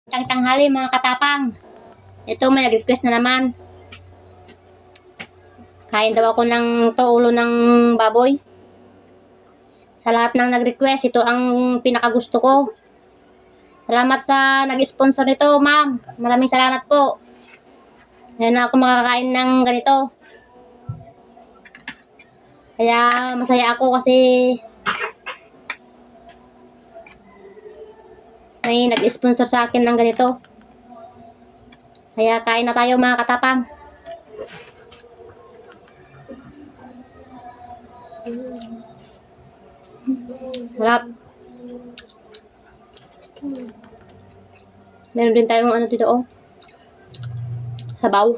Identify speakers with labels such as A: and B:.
A: Tanghali mga katapang. Ito may request na naman. Kain daw ako ng ulo ng baboy. Sa lahat ng nag-request, ito ang pinakagusto ko. Salamat sa nag-sponsor nito, ma'am. Maraming salamat po. Ngayon na ako makakain ng ganito. Kaya masaya ako kasi may nag-sponsor sa akin ng ganito. Kaya kain na tayo mga katapang. Sarap. Meron din tayong ano dito, oh. Sabaw.